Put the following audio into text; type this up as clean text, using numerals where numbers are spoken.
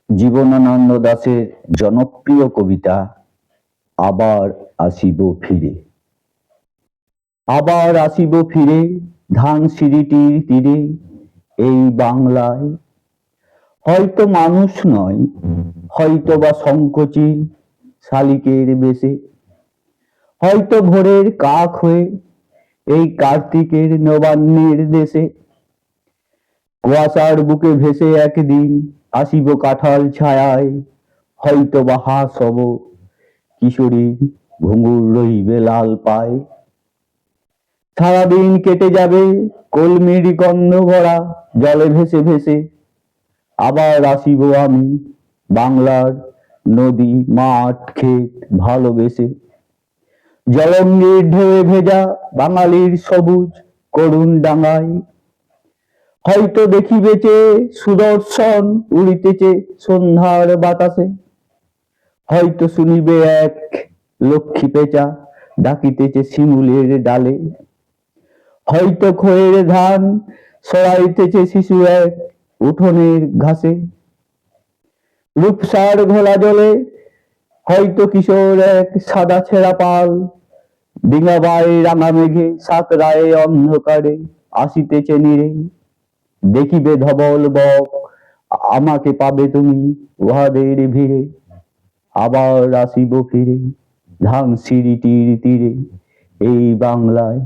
জীবনানন্দ দাশের জনপ্রিয় কবিতা আবার আসিব ফিরে। আবার আসিব ফিরে ধানসিঁড়িটির তীরে এই বাংলায়, হয়তো মানুষ নয়, হয়তো বা সংকোচিল শালিকের বেশে, হয়তো ভোরের কাক হয়ে এই কার্তিকের নবান্নের দেশে। কুয়াশার বুকে ভেসে একদিন আসিব কাঁঠাল ছায়ায়, হয়তো বা হাঁস হব কিশোরী, ঘুঙুর রইবে লাল পায়। সারাদিন কেটে যাবে কলমির গন্ধ ভরা জলে ভেসে ভেসে। আবার আসিব আমি বাংলার নদী মাঠ ক্ষেত ভালোবেসে। জলঙ্গির ঢেউয়ে ভেজা বাঙালির সবুজ করুণ ডাঙায়, হয়তো দেখিবেছে সুদর্শন উড়িতেছে সন্ধ্যার বাতাসে। হয়তো শুনিবে এক লক্ষ্মী পেঁচা ডাকিতেছে শিমুলের ডালে। হয়তো খয়ের ধান সরাইতেছে শিশু এক উঠোনের ঘাসে। রূপসার ঘোলা জলে হয়তো কিশোর এক সাদা ছেঁড়া পাল, ডিঙাবাই রাঙা মেঘে সাঁতরায় অন্ধকারে আসিতেছে নীরে। দেখিবে ধবল বক আমাকে পাবে তুমি উহাদের ভিড়ে। আবার আসিব ফিরে ধানসিঁড়িটির তীরে এই বাংলায়।